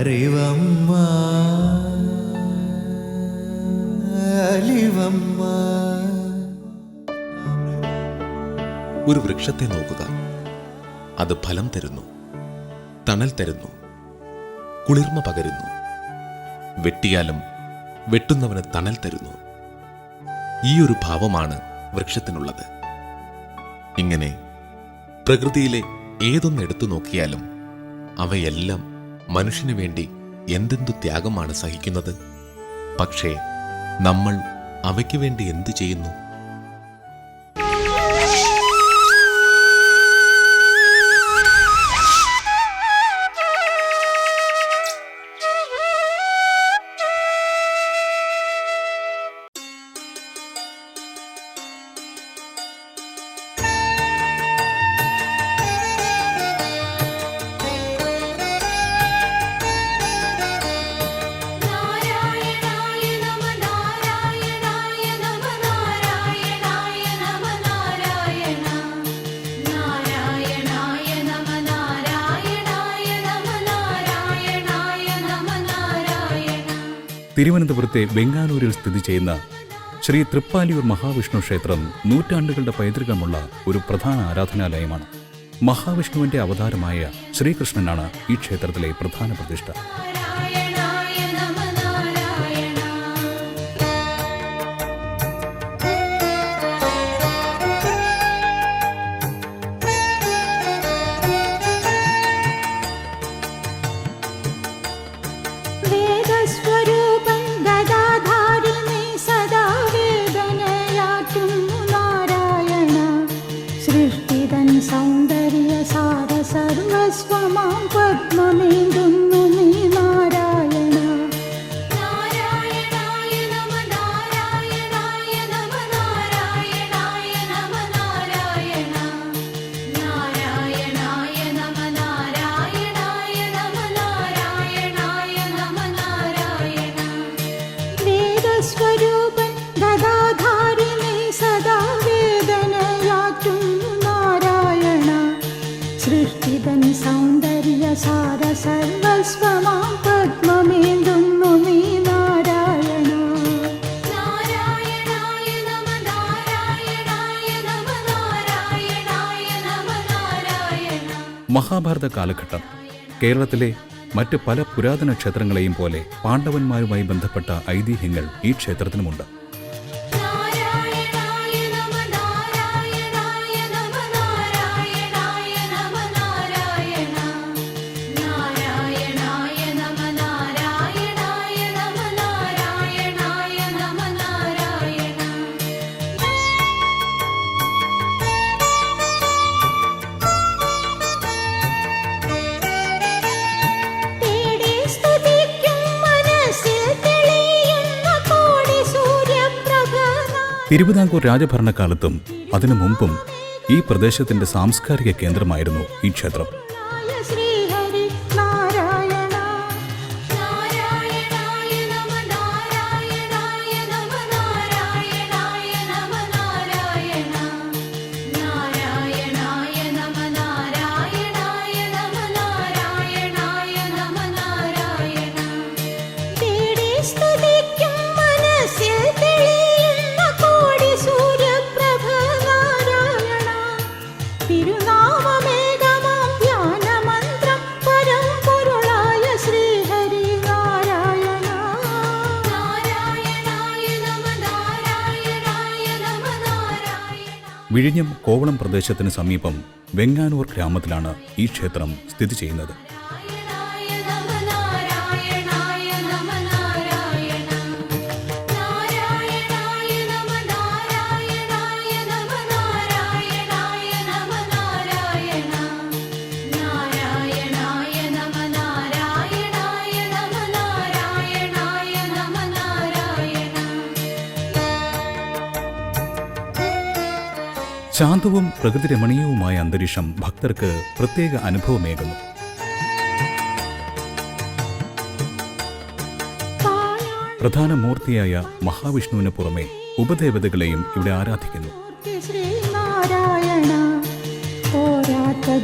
അറിവമ്മ അലിവമ്മ. ഒരു വൃക്ഷത്തെ നോക്കുക. അത് ഫലം തരുന്നു, തണൽ തരുന്നു, കുളിർമ പകരുന്നു. വെട്ടിയാലും വെട്ടുന്നവന് തണൽ തരുന്നു. ഈ ഒരു ഭാവമാണ് വൃക്ഷത്തിനുള്ളത്. ഇങ്ങനെ പ്രകൃതിയിലെ ഏതൊന്നെടുത്തു നോക്കിയാലും അവയെല്ലാം മനുഷ്യനു വേണ്ടി എന്തെന്തു ത്യാഗമാണ് സഹിക്കുന്നത്. പക്ഷേ നമ്മൾ അവയ്ക്ക് വേണ്ടി എന്തു ചെയ്യുന്നു? തിരുവനന്തപുരത്തെ വെങ്ങാനൂരിൽ സ്ഥിതി ചെയ്യുന്ന ശ്രീ തൃപ്പാലിയൂർ മഹാവിഷ്ണു ക്ഷേത്രം നൂറ്റാണ്ടുകളുടെ പൈതൃകമുള്ള ഒരു പ്രധാന ആരാധനാലയമാണ്. മഹാവിഷ്ണുവിന്റെ അവതാരമായ ശ്രീകൃഷ്ണനാണ് ഈ ക്ഷേത്രത്തിലെ പ്രധാന പ്രതിഷ്ഠ. മഹാഭാരത കാലഘട്ടം കേരളത്തിലെ മറ്റ് പല പുരാതന ക്ഷേത്രങ്ങളെയും പോലെ പാണ്ഡവന്മാരുമായി ബന്ധപ്പെട്ട ഐതിഹ്യങ്ങൾ ഈ ക്ഷേത്രത്തിനുമുണ്ട്. തിരുവിതാംകൂർ രാജഭരണകാലത്തും അതിനു മുമ്പും ഈ പ്രദേശത്തിന്റെ സാംസ്കാരിക കേന്ദ്രമായിരുന്നു ഈ ക്ഷേത്രം. വിഴിഞ്ഞം കോവളം പ്രദേശത്തിന് സമീപം വെങ്ങാനൂർ ഗ്രാമത്തിലാണ് ഈ ക്ഷേത്രം സ്ഥിതി ചെയ്യുന്നത്. ശാന്തവും പ്രകൃതിരമണീയവുമായ അന്തരീക്ഷം ഭക്തർക്ക് പ്രത്യേക അനുഭവമേകുന്നു. പ്രധാന മൂർത്തിയായ മഹാവിഷ്ണുവിന് പുറമെ ഉപദേവതകളെയും ഇവിടെ ആരാധിക്കുന്നു.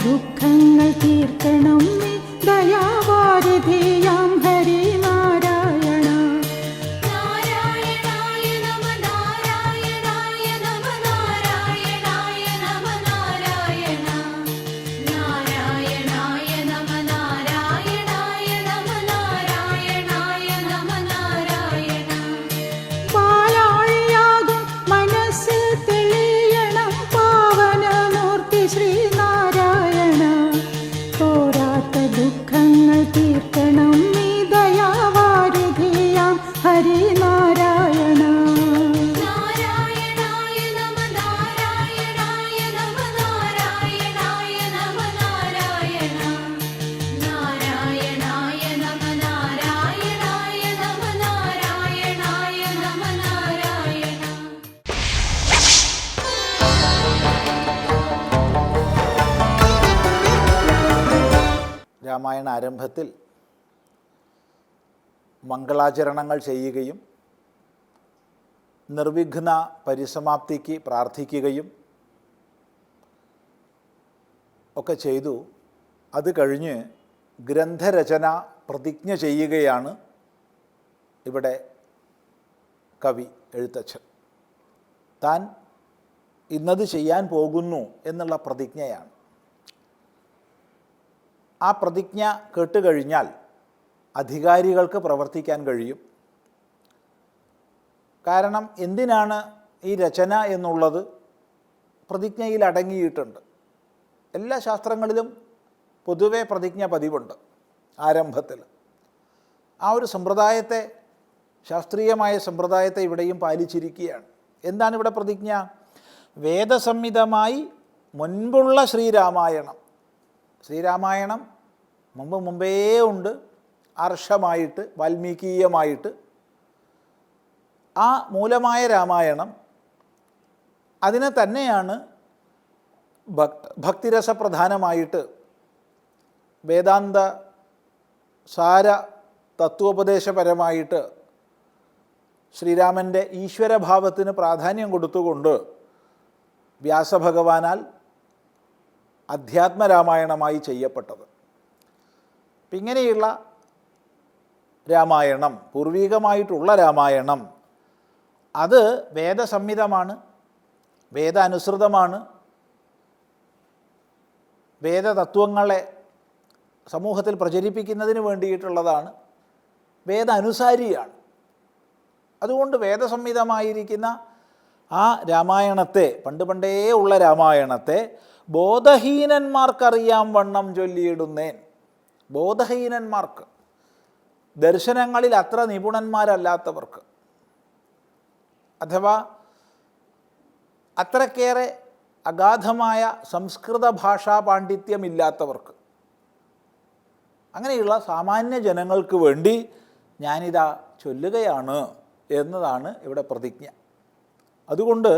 ദുഃഖങ്ങൾ തീർക്കണം ദയാവാരിധിയാം ഹരിനാരായണ. നാരായണായ നമ നാരായണായ നമ നാരായണായ നമ നാരായണ. നാരായണായ നമ നാരായണായ നമ നാരായണായ നമ നാരായണ. പാലാഴിയാകും മനസ്സിൽ തെളിയണം പാവനമൂർത്തി ശ്രീനാരായണ. തോരാത്ത ദുഃഖങ്ങൾ തീർക്കണം നീ ദയാവാരിധിയാം ഹരിനാരായണ. നാരായണായ നമ നാരായണായ നമ നാരായണായ നമ നാരായണ. നാരായണായ നമ നാരായണായ നമ നാരായണായ നമ നാരായണ. രാമായണ ആരംഭത്തിൽ മംഗളാചരണങ്ങൾ ചെയ്യുകയും നിർവിഘ്ന പരിസമാപ്തിക്ക് പ്രാർത്ഥിക്കുകയും ഒക്കെ ചെയ്തു. അത് കഴിഞ്ഞ് ഗ്രന്ഥരചന പ്രതിജ്ഞ ചെയ്യുകയാണ് ഇവിടെ കവി, എഴുത്തച്ഛൻ. താൻ ഇന്നത് ചെയ്യാൻ പോകുന്നു എന്നുള്ള പ്രതിജ്ഞയാണ്. ആ പ്രതിജ്ഞ കേട്ടുകഴിഞ്ഞാൽ അധികാരികൾക്ക് പ്രവർത്തിക്കാൻ കഴിയും. കാരണം എന്തിനാണ് ഈ രചന എന്നുള്ളത് പ്രതിജ്ഞയിൽ അടങ്ങിയിട്ടുണ്ട്. എല്ലാ ശാസ്ത്രങ്ങളിലും പൊതുവെ പ്രതിജ്ഞ പതിവുണ്ട് ആരംഭത്തിൽ. ആ ഒരു സമ്പ്രദായത്തെ, ശാസ്ത്രീയമായ സമ്പ്രദായത്തെ ഇവിടെയും പാലിച്ചിരിക്കുകയാണ്. എന്താണ് ഇവിടെ പ്രതിജ്ഞ? വേദസംഹിതമായി മുൻപുള്ള ശ്രീരാമായണം. ശ്രീരാമായണം മുമ്പേ ഉണ്ട്, അർഷമായിട്ട്, വാൽമീകീയമായിട്ട്. ആ മൂലമായ രാമായണം, അതിനെ തന്നെയാണ് ഭക്തിരസപ്രധാനമായിട്ട് വേദാന്ത സാര തത്വോപദേശപരമായിട്ട് ശ്രീരാമൻ്റെ ഈശ്വരഭാവത്തിന് പ്രാധാന്യം കൊടുത്തുകൊണ്ട് വ്യാസഭഗവാനാൽ അധ്യാത്മരാമായണമായി ചെയ്യപ്പെട്ടത്. ഇങ്ങനെയുള്ള രാമായണം, പൂർവികമായിട്ടുള്ള രാമായണം, അത് വേദസംഹിതമാണ്, വേദാനുസൃതമാണ്, വേദതത്വങ്ങളെ സമൂഹത്തിൽ പ്രചരിപ്പിക്കുന്നതിന് വേണ്ടിയിട്ടുള്ളതാണ്, വേദാനുസാരിയാണ്. അതുകൊണ്ട് വേദസംഹിതമായിരിക്കുന്ന ആ രാമായണത്തെ, പണ്ടേ ഉള്ള രാമായണത്തെ ബോധഹീനന്മാർക്കറിയാം വണ്ണം ചൊല്ലിയിടുന്നേൻ. ബോധഹീനന്മാർക്ക്, ദർശനങ്ങളിൽ അത്ര നിപുണന്മാരല്ലാത്തവർക്ക്, അഥവാ അത്രക്കേറെ അഗാധമായ സംസ്കൃത ഭാഷാ പാണ്ഡിത്യമില്ലാത്തവർക്ക്, അങ്ങനെയുള്ള സാമാന്യ ജനങ്ങൾക്ക് വേണ്ടി ഞാനിതാ ചൊല്ലുകയാണ് എന്നതാണ് ഇവിടെ പ്രതിജ്ഞ. അതുകൊണ്ട്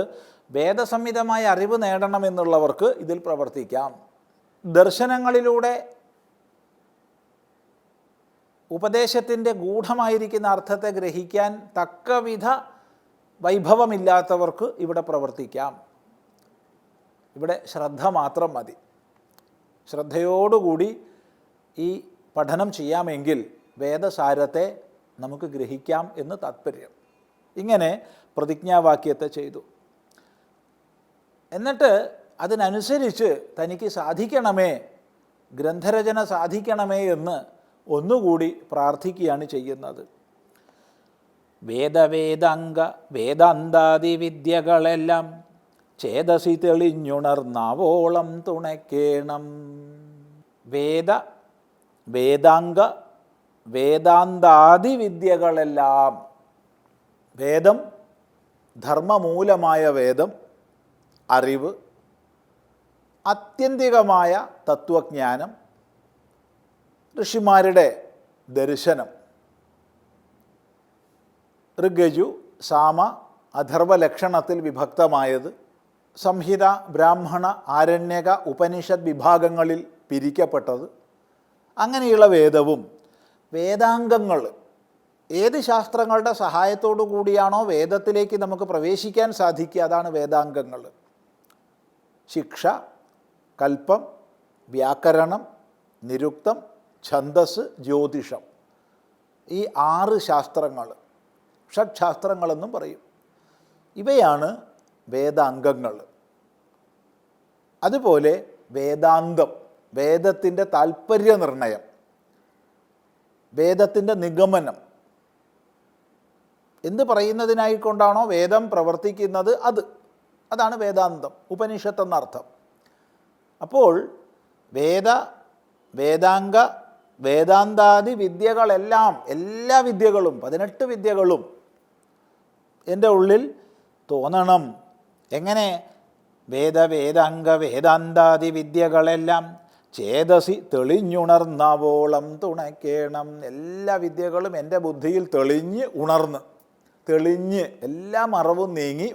വേദസംഹിതമായ അറിവ് നേടണമെന്നുള്ളവർക്ക് ഇതിൽ പ്രവർത്തിക്കാം. ദർശനങ്ങളിലൂടെ ഉപദേശത്തിൻ്റെ ഗൂഢമായിരിക്കുന്ന അർത്ഥത്തെ ഗ്രഹിക്കാൻ തക്കവിധ വൈഭവമില്ലാത്തവർക്ക് ഇവിടെ പ്രവർത്തിക്കാം. ഇവിടെ ശ്രദ്ധ മാത്രം മതി. ശ്രദ്ധയോടുകൂടി ഈ പഠനം ചെയ്യാമെങ്കിൽ വേദസാരത്തെ നമുക്ക് ഗ്രഹിക്കാം എന്ന് താത്പര്യം. ഇങ്ങനെ പ്രതിജ്ഞാവാക്യത്തെ ചെയ്തു. എന്നിട്ട് അതിനനുസരിച്ച് തനിക്ക് സാധിക്കണമേ, ഗ്രന്ഥരചന സാധിക്കണമേ എന്ന് ഒന്നുകൂടി പ്രാർത്ഥിക്കുകയാണ് ചെയ്യുന്നത്. വേദാന്താദി വിദ്യകളെല്ലാം ചേതസി തെളിഞ്ഞുണർന്നാവോളം തുണയ്ക്കേണം. വേദാന്താദി വിദ്യകളെല്ലാം, വേദം, ധർമ്മമൂലമായ വേദം, അറിവ്, ആത്യന്തികമായ തത്വജ്ഞാനം, ഋഷിമാരുടെ ദർശനം, ഋഗ്യജു സാമ അഥർവലക്ഷണത്തിൽ വിഭക്തമായത്, സംഹിത, ബ്രാഹ്മണ, ആരണ്യക, ഉപനിഷത് വിഭാഗങ്ങളിൽ പിരിക്കപ്പെട്ടത്, അങ്ങനെയുള്ള വേദവും വേദാംഗങ്ങൾ, ഏത് ശാസ്ത്രങ്ങളുടെ സഹായത്തോടു കൂടിയാണോ വേദത്തിലേക്ക് നമുക്ക് പ്രവേശിക്കാൻ സാധിക്കുക, അതാണ് വേദാംഗങ്ങൾ. ശിക്ഷ, കൽപ്പം, വ്യാകരണം, നിരുക്തം, ഛന്ദസ്, ജ്യോതിഷം, ഈ 6 ശാസ്ത്രങ്ങൾ, ഷഡ്ശാസ്ത്രങ്ങളെന്നും പറയും. ഇവയാണ് വേദാംഗങ്ങൾ. അതുപോലെ വേദാന്തം, വേദത്തിൻ്റെ താൽപ്പര്യനിർണയം, വേദത്തിൻ്റെ നിഗമനം, എന്ത് പറയുന്നതിനായിക്കൊണ്ടാണോ വേദം പ്രവർത്തിക്കുന്നത് അതാണ് വേദാന്തം, ഉപനിഷത്ത് എന്നർത്ഥം. അപ്പോൾ വേദാംഗ വേദാന്താദി വിദ്യകളെല്ലാം, എല്ലാ വിദ്യകളും, 18 വിദ്യകളും എൻ്റെ ഉള്ളിൽ തോന്നണം. എങ്ങനെ? വേദാംഗ വേദാന്താദി വിദ്യകളെല്ലാം ചേതസി തെളിഞ്ഞുണർന്നവോളം തുണയ്ക്കണം. എല്ലാ വിദ്യകളും എൻ്റെ ബുദ്ധിയിൽ തെളിഞ്ഞ് എല്ലാ മറവും നീങ്ങി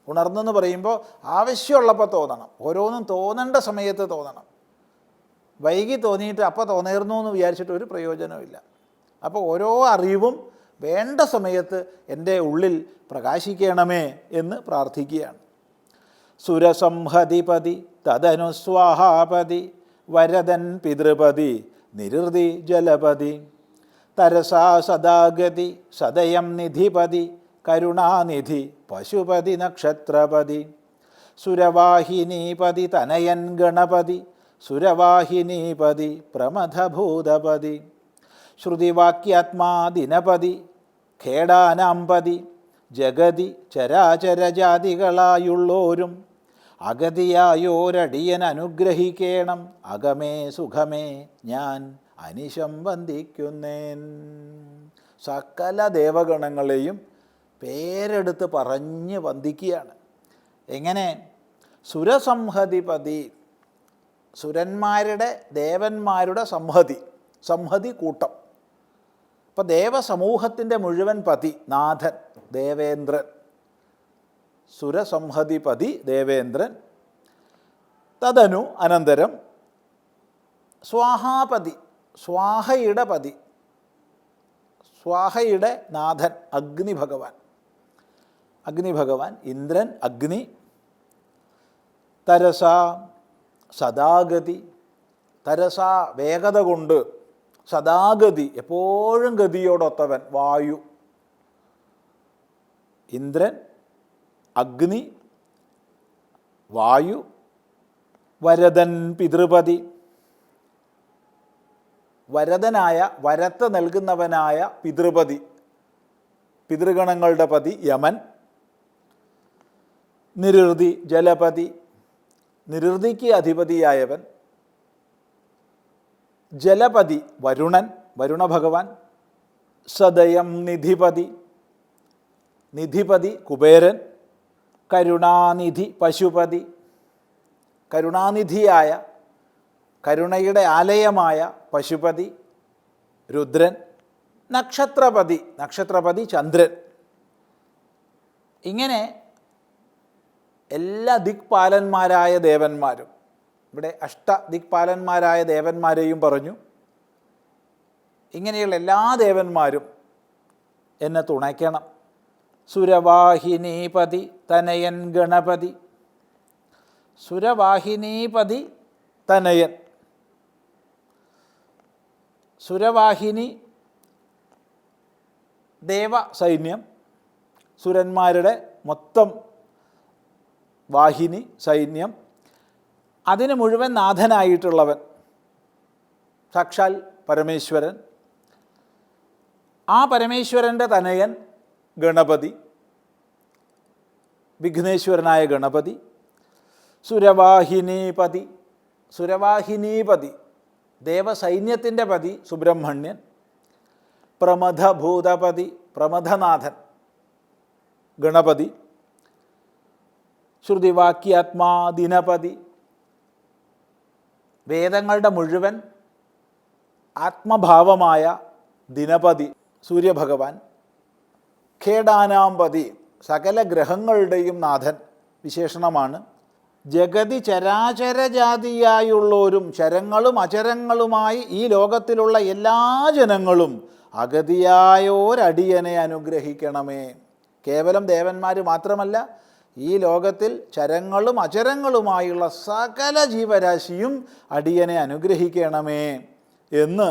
ഉണർന്നെന്ന് പറയുമ്പോൾ ആവശ്യമുള്ളപ്പോൾ തോന്നണം. ഓരോന്നും തോന്നേണ്ട സമയത്ത് തോന്നണം. വൈകി തോന്നിയിട്ട് അപ്പോൾ തോന്നിയിരുന്നു എന്ന് വിചാരിച്ചിട്ട് ഒരു പ്രയോജനമില്ല. അപ്പോൾ ഓരോ അറിവും വേണ്ട സമയത്ത് എൻ്റെ ഉള്ളിൽ പ്രകാശിക്കണമേ എന്ന് പ്രാർത്ഥിക്കുകയാണ്. സുരസംഹതിപതി തദനു സ്വാഹാപതി വരദൻ പിതൃപതി നിരുതി ജലപതി തരസാ സദാഗതി സദയം നിധിപതി കരുണാനിധി പശുപതി നക്ഷത്രപതി സുരവാഹിനീപതി തനയൻ ഗണപതി സുരവാഹിനീപതി പ്രമഥഭൂതപതി ശ്രുതിവാക്യാത്മാ ദിനപതി ഖേടാനാംപതി ജഗതി ചരാചരജാതികളായുള്ളോരും അഗതിയായോരടിയൻ അനുഗ്രഹിക്കേണം. അകമേ സുഖമേ ഞാൻ അനിശം വന്ദിക്കുന്നേൻ. സകല ദേവഗണങ്ങളെയും പേരെടുത്ത് പറഞ്ഞ് വന്ദിക്കുകയാണ്. എങ്ങനെ? സുരസംഹതിപതി, സുരന്മാരുടെ ദേവന്മാരുടെ സംഹതി കൂട്ടം. അപ്പോൾ ദേവസമൂഹത്തിൻ്റെ മുഴുവൻ പതി, നാഥൻ ദേവേന്ദ്രൻ. സുരസംഹതിപതി ദേവേന്ദ്രൻ. തദനു അനന്തരം സ്വാഹാപതി, സ്വാഹയുടെ പതി, സ്വാഹയുടെ നാഥൻ അഗ്നിഭഗവാൻ ഇന്ദ്രൻ, അഗ്നി. തരസ സദാഗതി, തരസ വേഗത കൊണ്ട്, സദാഗതി എപ്പോഴും ഗതിയോടൊത്തവൻ വായു. ഇന്ദ്രൻ, അഗ്നി, വായു. വരദൻ പിതൃപതി, വരദനായ, വരത്ത് നൽകുന്നവനായ പിതൃപതി, പിതൃഗണങ്ങളുടെ പതി യമൻ. നിരുതി ജലപതി, നിരുതിക്ക് അധിപതിയായവൻ. ജലപതി വരുണഭഗവാൻ. സദയം നിധിപതി കുബേരൻ. കരുണാനിധി പശുപതി, കരുണാനിധിയായ, കരുണയുടെ ആലയമായ പശുപതി രുദ്രൻ. നക്ഷത്രപതി ചന്ദ്രൻ. ഇങ്ങനെ എല്ലാ ദിക്പാലന്മാരായ ദേവന്മാരും, ഇവിടെ ദിക്പാലന്മാരായ ദേവന്മാരെയും പറഞ്ഞു. ഇങ്ങനെയുള്ള എല്ലാ ദേവന്മാരും എന്നെ തുണയ്ക്കണം. സുരവാഹിനീപതി തനയൻ ഗണപതി, സുരവാഹിനീപതി തനയൻ. സുരവാഹിനി ദേവസൈന്യം, സുരന്മാരുടെ മൊത്തം വാഹിനി സൈന്യം, അതിന് മുഴുവൻ നാഥനായിട്ടുള്ളവൻ സാക്ഷാൽ പരമേശ്വരൻ. ആ പരമേശ്വരൻ്റെ തനയൻ ഗണപതി, വിഘ്നേശ്വരനായ ഗണപതി. സുരവാഹിനീപതി ദേവസൈന്യത്തിൻ്റെ പതി സുബ്രഹ്മണ്യൻ. പ്രമഥഭൂതപതി, പ്രമഥനാഥൻ ഗണപതി. ശ്രുതിവാക്യാത്മാ ദിനപതി, വേദങ്ങളുടെ മുഴുവൻ ആത്മഭാവമായ ദിനപതി സൂര്യഭഗവാൻ. ഖേടാനാംപതി, സകല ഗ്രഹങ്ങളുടെയും നാഥൻ വിശേഷണമാണ്. ജഗതി ചരാചരജാതിയായുള്ളവരും, ചരങ്ങളും അചരങ്ങളുമായി ഈ ലോകത്തിലുള്ള എല്ലാ ജനങ്ങളും അഗതിയായോരടിയനെ അനുഗ്രഹിക്കണമേ. കേവലം ദേവന്മാർ മാത്രമല്ല, ഈ ലോകത്തിൽ ചരങ്ങളും അചരങ്ങളുമായുള്ള സകല ജീവരാശിയും അടിയനെ അനുഗ്രഹിക്കണമേ എന്ന്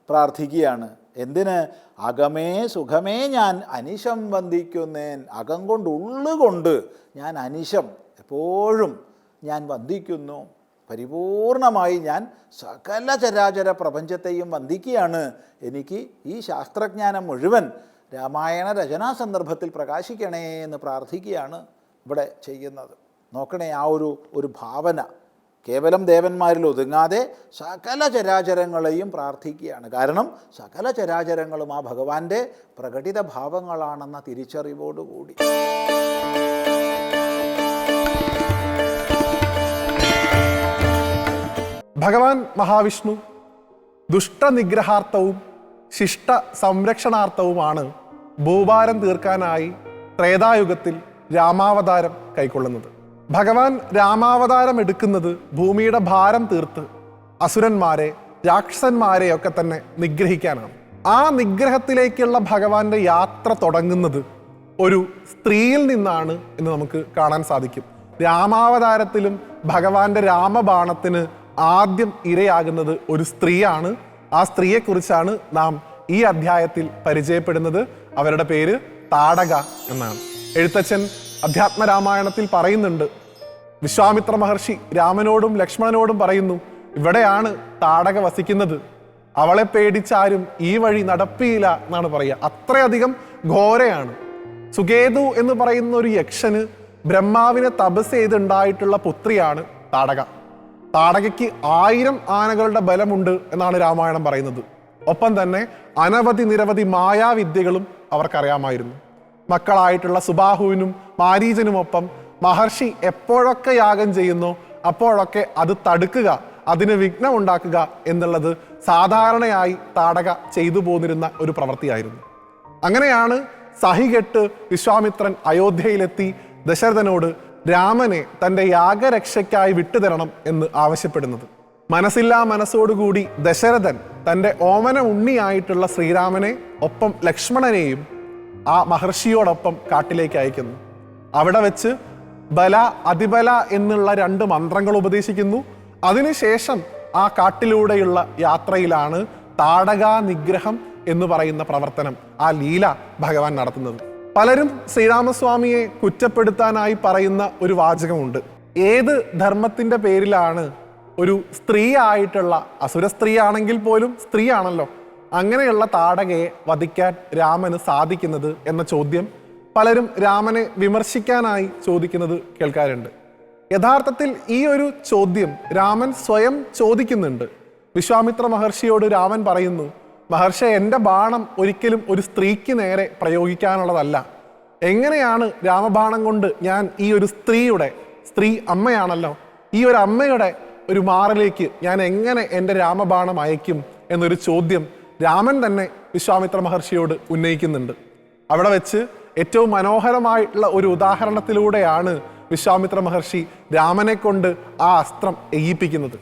പ്രാർത്ഥിക്കുകയാണ്. എന്തിന്? അകമേ സുഖമേ ഞാൻ അനിശം വന്ദിക്കുന്നേൻ. അകം കൊണ്ട് ഉള്ളുകൊണ്ട് ഞാൻ അനിശം എപ്പോഴും ഞാൻ വന്ദിക്കുന്നു. പരിപൂർണമായി ഞാൻ സകല ചരാചര പ്രപഞ്ചത്തെയും വന്ദിക്കുകയാണ്. എനിക്ക് ഈ ശാസ്ത്രജ്ഞാനം മുഴുവൻ രാമായണ രചനാ സന്ദർഭത്തിൽ പ്രകാശിക്കണേ എന്ന് പ്രാർത്ഥിക്കുകയാണ് ഇവിടെ ചെയ്യുന്നത്. നോക്കണേ, ആ ഒരു ഭാവന കേവലം ദേവന്മാരിൽ ഒതുങ്ങാതെ സകല ചരാചരങ്ങളെയും പ്രാർത്ഥിക്കുകയാണ്. കാരണം സകല ചരാചരങ്ങളും ആ ഭഗവാന്റെ പ്രകടിത ഭാവങ്ങളാണെന്ന തിരിച്ചറിവോടുകൂടി. ഭഗവാൻ മഹാവിഷ്ണു ദുഷ്ടനിഗ്രഹാർത്ഥവും ശിഷ്ട സംരക്ഷണാർത്ഥവുമാണ് ഭൂഭാരം തീർക്കാനായി ത്രേതായുഗത്തിൽ രാമാവതാരം കൈക്കൊള്ളുന്നത്. ഭഗവാൻ രാമാവതാരം എടുക്കുന്നത് ഭൂമിയുടെ ഭാരം തീർത്ത് അസുരന്മാരെ രാക്ഷസന്മാരെയൊക്കെ തന്നെ നിഗ്രഹിക്കാനാണ്. ആ നിഗ്രഹത്തിലേക്കുള്ള ഭഗവാന്റെ യാത്ര തുടങ്ങുന്നത് ഒരു സ്ത്രീയിൽ നിന്നാണ് എന്ന് നമുക്ക് കാണാൻ സാധിക്കും. രാമാവതാരത്തിലും ഭഗവാന്റെ രാമബാണത്തിന് ആദ്യം ഇരയാകുന്നത് ഒരു സ്ത്രീയാണ്. ആ സ്ത്രീയെക്കുറിച്ചാണ് നാം ഈ അധ്യായത്തിൽ പരിചയപ്പെടുന്നത്. അവരുടെ പേര് താടക എന്നാണ്. എഴുത്തച്ഛൻ അധ്യാത്മരാമായണത്തിൽ പറയുന്നുണ്ട്, വിശ്വാമിത്ര മഹർഷി രാമനോടും ലക്ഷ്മണനോടും പറയുന്നു, ഇവിടെയാണ് താടക വസിക്കുന്നത്, അവളെ പേടിച്ചാരും ഈ വഴി നടപ്പിയില്ല എന്നാണ് പറയുക. അത്രയധികം ഘോരയാണ്. സുകേതു എന്ന് പറയുന്ന ഒരു യക്ഷന് ബ്രഹ്മാവിനെ തപസ് ചെയ്തുണ്ടായിട്ടുള്ള പുത്രിയാണ് താടക. താടകയ്ക്ക് 1000 ആനകളുടെ ബലമുണ്ട് എന്നാണ് രാമായണം പറയുന്നത്. ഒപ്പം തന്നെ അനവധി നിരവധി മായാവിദ്യകളും അവർക്കറിയാമായിരുന്നു. മക്കളായിട്ടുള്ള സുബാഹുവിനും മാരീചനുമൊപ്പം മഹർഷി എപ്പോഴൊക്കെ യാഗം ചെയ്യുന്നോ അപ്പോഴൊക്കെ അത് തടുക്കുക, അതിന് വിഘ്നം ഉണ്ടാക്കുക എന്നുള്ളത് സാധാരണയായി താടക ചെയ്തു പോന്നിരുന്ന ഒരു പ്രവൃത്തിയായിരുന്നു. അങ്ങനെയാണ് സഹികെട്ട് വിശ്വാമിത്രൻ അയോധ്യയിലെത്തി ദശരഥനോട് രാമനെ തൻ്റെ യാഗരക്ഷയ്ക്കായി വിട്ടുതരണം എന്ന് ആവശ്യപ്പെടുന്നത്. മനസ്സില്ലാ മനസ്സോടുകൂടി ദശരഥൻ തൻ്റെ ഓമന ഉണ്ണിയായിട്ടുള്ള ശ്രീരാമനെ ഒപ്പം ലക്ഷ്മണനെയും ആ മഹർഷിയോടൊപ്പം കാട്ടിലേക്ക് അയക്കുന്നു. അവിടെ വെച്ച് ബല അതിബല എന്നുള്ള 2 മന്ത്രങ്ങൾ ഉപദേശിക്കുന്നു. അതിനുശേഷം ആ കാട്ടിലൂടെയുള്ള യാത്രയിലാണ് താടകാ നിഗ്രഹം എന്ന് പറയുന്ന പ്രവർത്തനം, ആ ലീല ഭഗവാൻ നടത്തുന്നത്. പലരും ശ്രീരാമസ്വാമിയെ കുറ്റപ്പെടുത്താനായി പറയുന്ന ഒരു വാചകമുണ്ട്. ഏത് ധർമ്മത്തിൻ്റെ പേരിലാണ് ഒരു സ്ത്രീ ആയിട്ടുള്ള, അസുര സ്ത്രീ ആണെങ്കിൽ പോലും സ്ത്രീ ആണല്ലോ, അങ്ങനെയുള്ള താടകയെ വധിക്കാൻ രാമന് സാധിക്കുന്നത് എന്ന ചോദ്യം പലരും രാമനെ വിമർശിക്കാനായി ചോദിക്കുന്നത് കേൾക്കാറുണ്ട്. യഥാർത്ഥത്തിൽ ഈ ഒരു ചോദ്യം രാമൻ സ്വയം ചോദിക്കുന്നുണ്ട്. വിശ്വാമിത്ര മഹർഷിയോട് രാമൻ പറയുന്നു, മഹർഷി, എൻ്റെ ബാണം ഒരിക്കലും ഒരു സ്ത്രീക്ക് നേരെ പ്രയോഗിക്കാനുള്ളതല്ല. എങ്ങനെയാണ് രാമബാണം കൊണ്ട് ഞാൻ ഈ ഒരു സ്ത്രീ അമ്മയാണല്ലോ, ഈ ഒരു അമ്മയുടെ ഒരു മാറിലേക്ക് ഞാൻ എങ്ങനെ എൻ്റെ രാമബാണം അയക്കും എന്നൊരു ചോദ്യം രാമൻ തന്നെ വിശ്വാമിത്ര മഹർഷിയോട് ഉന്നയിക്കുന്നുണ്ട്. അവിടെ വെച്ച് ഏറ്റവും മനോഹരമായിട്ടുള്ള ഒരു ഉദാഹരണത്തിലൂടെയാണ് വിശ്വാമിത്ര മഹർഷി രാമനെ കൊണ്ട് ആ അസ്ത്രം എയ്യിപ്പിക്കുന്നത്.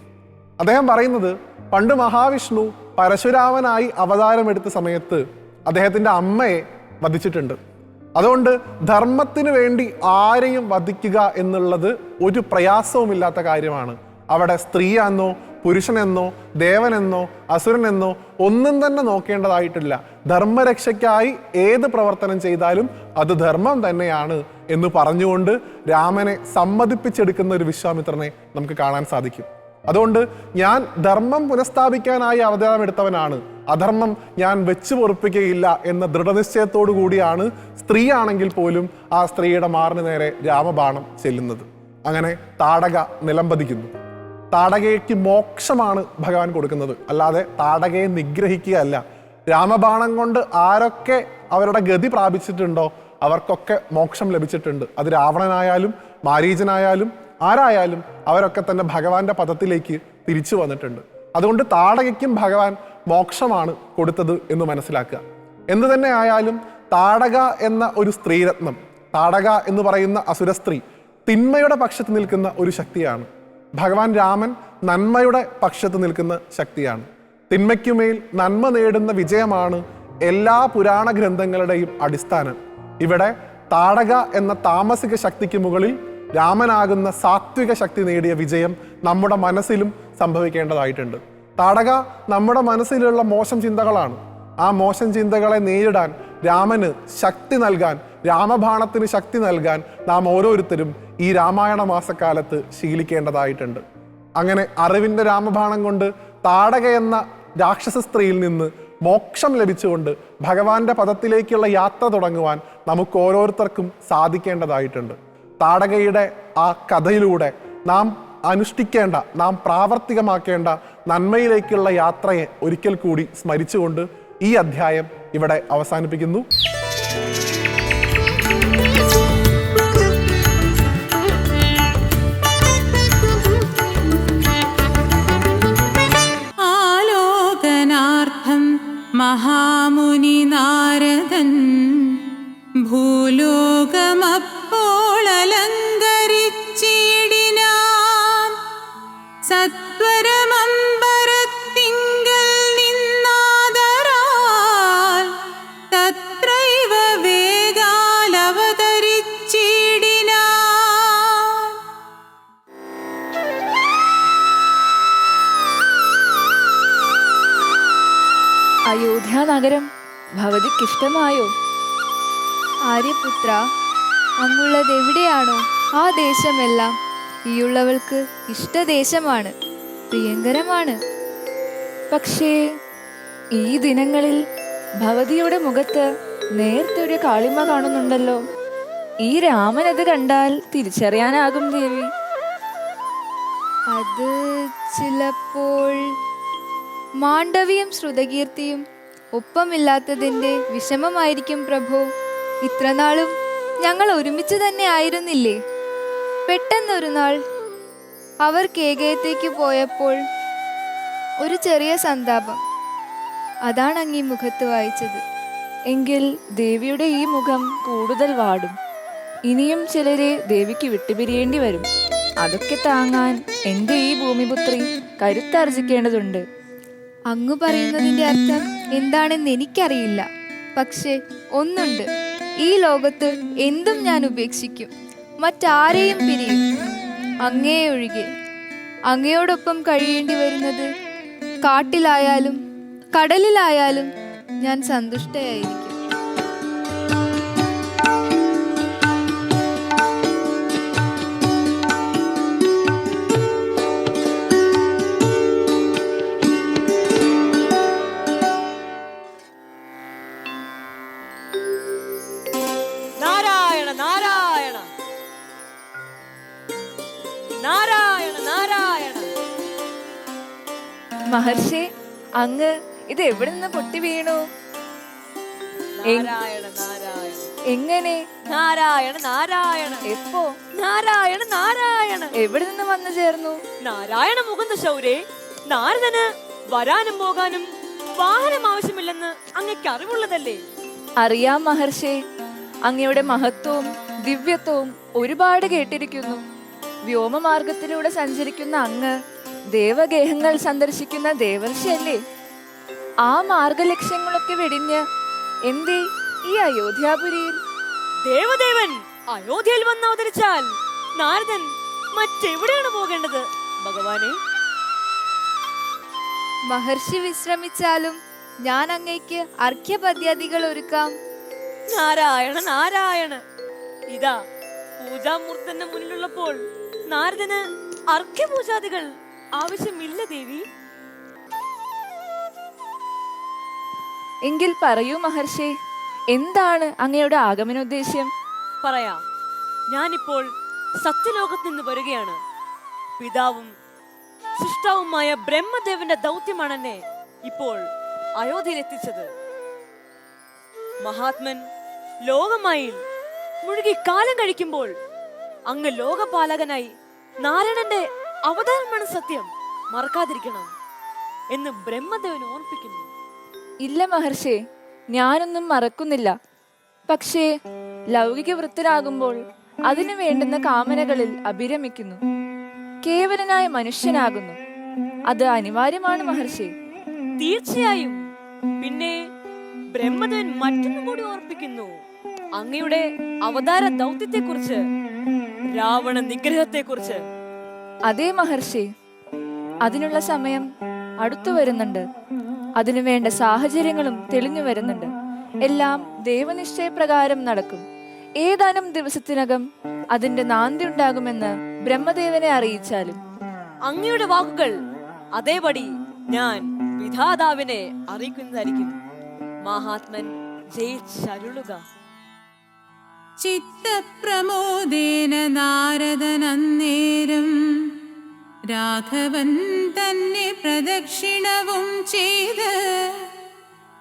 അദ്ദേഹം പറയുന്നത്, പണ്ട് മഹാവിഷ്ണു പരശുരാമനായി അവതാരമെടുത്ത സമയത്ത് അദ്ദേഹത്തിൻ്റെ അമ്മയെ വധിച്ചിട്ടുണ്ട്. അതുകൊണ്ട് ധർമ്മത്തിന് വേണ്ടി ആരെയും വധിക്കുക എന്നുള്ളത് ഒരു പ്രയാസവുമില്ലാത്ത കാര്യമാണ്. അവിടെ സ്ത്രീയെന്നോ പുരുഷനെന്നോ ദേവനെന്നോ അസുരനെന്നോ ഒന്നും തന്നെ നോക്കേണ്ടതായിട്ടില്ല. ധർമ്മരക്ഷയ്ക്കായി ഏത് പ്രവർത്തനം ചെയ്താലും അത് ധർമ്മം തന്നെയാണ് എന്ന് പറഞ്ഞുകൊണ്ട് രാമനെ സമ്മതിപ്പിച്ചെടുക്കുന്ന ഒരു വിശ്വാമിത്രനെ നമുക്ക് കാണാൻ സാധിക്കും. അതുകൊണ്ട് ഞാൻ ധർമ്മം പുനഃസ്ഥാപിക്കാനായി അവതാരമെടുത്തവനാണ്, അധർമ്മം ഞാൻ വെച്ചു പൊറുപ്പിക്കുകയില്ല എന്ന ദൃഢനിശ്ചയത്തോടു കൂടിയാണ് സ്ത്രീയാണെങ്കിൽ പോലും ആ സ്ത്രീയുടെ മാറിന് നേരെ രാമബാണം ചെല്ലുന്നത്. അങ്ങനെ താടക നിലംപതിക്കുന്നു. താടകയ്ക്ക് മോക്ഷമാണ് ഭഗവാൻ കൊടുക്കുന്നത്, അല്ലാതെ താടകയെ നിഗ്രഹിക്കുകയല്ല. രാമബാണം കൊണ്ട് ആരൊക്കെ അവരുടെ ഗതി പ്രാപിച്ചിട്ടുണ്ടോ അവർക്കൊക്കെ മോക്ഷം ലഭിച്ചിട്ടുണ്ട്. അത് രാവണനായാലും മാരീചനായാലും ആരായാലും അവരൊക്കെ തന്നെ ഭഗവാന്റെ പദത്തിലേക്ക് തിരിച്ചു വന്നിട്ടുണ്ട്. അതുകൊണ്ട് താടകയ്ക്കും ഭഗവാൻ മോക്ഷമാണ് കൊടുത്തത് എന്ന് മനസ്സിലാക്കുക. എന്തു തന്നെ ആയാലും താടക എന്ന ഒരു സ്ത്രീരത്നം, താടക എന്ന് പറയുന്ന അസുരസ്ത്രീ തിന്മയുടെ പക്ഷത്ത് നിൽക്കുന്ന ഒരു ശക്തിയാണ്. ഭഗവാൻ രാമൻ നന്മയുടെ പക്ഷത്ത് നിൽക്കുന്ന ശക്തിയാണ്. തിന്മയ്ക്കുമേൽ നന്മ നേടുന്ന വിജയമാണ് എല്ലാ പുരാണ ഗ്രന്ഥങ്ങളുടെയും അടിസ്ഥാനം. ഇവിടെ താടക എന്ന താമസിക ശക്തിക്ക് മുകളിൽ രാമനാകുന്ന സാത്വിക ശക്തി നേടിയ വിജയം നമ്മുടെ മനസ്സിലും സംഭവിക്കേണ്ടതായിട്ടുണ്ട്. താടക നമ്മുടെ മനസ്സിലുള്ള മോശം ചിന്തകളാണ്. ആ മോശം ചിന്തകളെ നേരിടാൻ രാമന് ശക്തി നൽകാൻ, രാമബാണത്തിന് ശക്തി നൽകാൻ നാം ഓരോരുത്തരും ഈ രാമായണ മാസക്കാലത്ത് ശീലിക്കേണ്ടതായിട്ടുണ്ട്. അങ്ങനെ അറിവിൻ്റെ രാമബാണം കൊണ്ട് താടക എന്ന രാക്ഷസ സ്ത്രീയിൽ നിന്ന് മോക്ഷം ലഭിച്ചുകൊണ്ട് ഭഗവാന്റെ പദത്തിലേക്കുള്ള യാത്ര തുടങ്ങുവാൻ നമുക്ക് ഓരോരുത്തർക്കും സാധിക്കേണ്ടതായിട്ടുണ്ട്. താടകയുടെ ആ കഥയിലൂടെ നാം അനുഷ്ഠിക്കേണ്ട, നാം പ്രാവർത്തികമാക്കേണ്ട നന്മയിലേക്കുള്ള യാത്രയെ ഒരിക്കൽ കൂടി സ്മരിച്ചുകൊണ്ട് ഈ അധ്യായം ഇവിടെ അവസാനിപ്പിക്കുന്നു. ആലോകനാർത്ഥം മഹാമുനി നാരദൻ ഭൂലോകമപ്പോൾ അലങ്കരിച്ചിടിനാം. സത്വരമമ്പരത്തിങ്കൽ നിന്നാദരാൽ തത്രൈവ വേഗാലവതരിച്ചിടിനാം. അയോധ്യ നഗരം ഭവതിക്കിഷ്ടമായോ? ആര്യപുത്ര, അങ്ങുള്ളത് എവിടെയാണോ ആ ദേശമെല്ലാം ഈയുള്ളവൾക്ക് ഇഷ്ടദേശമാണ്, പ്രിയങ്കരമാണ്. പക്ഷേ ഈ ദിനങ്ങളിൽ ഭവതിയുടെ മുഖത്ത് നേർത്തൊരു കാളിമ കാണുന്നുണ്ടല്ലോ. ഈ രാമനത് കണ്ടാൽ തിരിച്ചറിയാനാകും ദേവി. അത് ചിലപ്പോൾ മാണ്ഡവിയും ശ്രുതകീർത്തിയും ഒപ്പമില്ലാത്തതിൻ്റെ വിഷമമായിരിക്കും പ്രഭു. ഇത്രനാളും ഞങ്ങൾ ഒരുമിച്ച് തന്നെ ആയിരുന്നില്ലേ? പെട്ടെന്നൊരു നാൾ അവർ കേകയത്തേക്ക് പോയപ്പോൾ ഒരു ചെറിയ സന്താപം, അതാണ് അങ്ങീ മുഖത്ത് വായിച്ചത്. എങ്കിൽ ദേവിയുടെ ഈ മുഖം കൂടുതൽ വാടും. ഇനിയും ചിലരെ ദേവിക്ക് വിട്ടുപിരിയേണ്ടി വരും. അതൊക്കെ താങ്ങാൻ എൻ്റെ ഈ ഭൂമിപുത്രി കരുത്താർജിക്കേണ്ടതുണ്ട്. അങ്ങ് പറയുന്നതിൻ്റെ അർത്ഥം എന്താണെന്ന് എനിക്കറിയില്ല. പക്ഷെ ഒന്നുണ്ട്, ഈ ലോകത്ത് എന്തും ഞാൻ ഉപേക്ഷിക്കും, മറ്റാരെയും പിരിയും, അങ്ങേ ഒഴികെ. അങ്ങയോടൊപ്പം കഴിയേണ്ടി വരുന്നത് കാട്ടിലായാലും കടലിലായാലും ഞാൻ സന്തുഷ്ടയായിരിക്കും. നാരായണ നാരായണ നാരായണ നാരായണ. മഹർഷി, അങ്ങ് ഇത് എവിടെ നിന്ന് പൊട്ടി വീണു? നാരായണ നാരായണ. എങ്ങനെ? നാരായണ നാരായണ. എപ്പോ? നാരായണ നാരായണ. എവിടെ നിന്ന് വന്നു ചേർന്നു? നാരായണ മുകുന്ദ ശൗരേ, നാരദന് വരാനും പോകാനും വാഹനം ആവശ്യമില്ലെന്ന് അങ്ങക്ക് അറിവുള്ളതല്ലേ? അറിയാം മഹർഷി. അങ്ങയുടെ മഹത്വവും ദിവ്യത്വവും ഒരുപാട് കേട്ടിരിക്കുന്നു. വ്യോമമാർഗത്തിലൂടെ സഞ്ചരിക്കുന്ന അങ്ങ് ദേവഗേഹങ്ങൾ സന്ദർശിക്കുന്ന ദേവർഷിയല്ലേ? ആ മാർഗലക്ഷ്യങ്ങളൊക്കെ വെടിഞ്ഞ് എന്തേ ഈ അയോധ്യാപുരിയിൽ? ദേവദേവൻ അയോധ്യയിൽ വന്ന് അവതരിച്ചാൽ നാരദൻ മറ്റെവിടെയാണ് പോകേണ്ടത് ഭഗവാനെ? മഹർഷി വിശ്രമിച്ചാലും ഞാൻ അങ്ങയ്ക്ക് അർഘ്യപദ്യാദികൾ ഒരുക്കാം. നാരായണ നാരായണ. ഇതാ പൂജാമൂർത്തന്റെ മുന്നിലുള്ളപ്പോൾ നാരദന് അർഘ്യപൂജാദികൾ ആവശ്യമില്ല ദേവി. എങ്കിൽ പറയൂ മഹർഷി, എന്താണ് അങ്ങയുടെ ആഗമനോദ്ദേശ്യം? പറയാം. ഞാനിപ്പോൾ സത്യലോകത്ത് നിന്ന് വരികയാണ്. പിതാവും സൃഷ്ടാവുമായ ബ്രഹ്മദേവന്റെ ദൗത്യമാണ് എന്നെ ഇപ്പോൾ അയോധ്യയിൽ എത്തിച്ചത്. മഹാത്മൻ ലോകമായിൽ മുഴുകി കാലം കഴിക്കുമ്പോൾ അങ്ങ് ലോകപാലകനായി നാരായണന്റെ അവതാരമാണ് സത്യം, മറക്കാതിരിക്കണം എന്ന് ബ്രഹ്മദേവൻ ഓർപ്പിക്കുന്നു. ഇല്ല മഹർഷി, ഞാനൊന്നും മറക്കുന്നില്ല. പക്ഷേ ലൗകിക വൃത്തനാകുമ്പോൾ അതിനു വേണ്ടുന്ന കാമനകളിൽ അഭിരമിക്കുന്നു. കേവലനായ മനുഷ്യനാകുന്നു. അത് അനിവാര്യമാണ് മഹർഷി. തീർച്ചയായും. പിന്നെ ബ്രഹ്മദേവൻ മറ്റൊന്നും കൂടി ഓർപ്പിക്കുന്നു, അങ്ങയുടെ അവതാര ദൗത്യത്തെക്കുറിച്ച്, രാവണ നിഗ്രഹത്തെക്കുറിച്ച്. അതേ മഹർഷി, അതിനുള്ള സമയം അടുത്തു വരുന്നുണ്ട്. അതിനുവേണ്ട സാഹചര്യങ്ങളും തെളിഞ്ഞു വരുന്നുണ്ട്. എല്ലാം ദൈവനിശ്ചയപ്രകാരം നടക്കും. ഏതാനും ദിവസത്തിനകം അതിന്റെ നാന്തി ഉണ്ടാകുമെന്ന് ബ്രഹ്മദേവനെ അറിയിച്ചാലും അങ്ങയുടെ വാക്കുകൾ അതേപടി ഞാൻ വിധാതാവിനെ അറിയിക്കുന്നതായിരിക്കും. മഹാത്മൻ ജയിച്ചരുളുക. ചിത്തപ്രമോദേന നാരദനന്നേരം രാഘവൻ തന്നെ പ്രദക്ഷിണവും ചെയ്ത്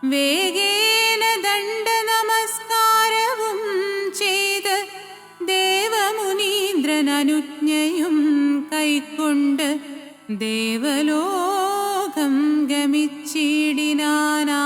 വേഗേന ദണ്ഡ നമസ്കാരവും ചെയ്ത് ദേവമുനീന്ദ്രൻ അനുജ്ഞയും കൈക്കൊണ്ട് ദേവലോകം ഗമിച്ചിടിനാനാ.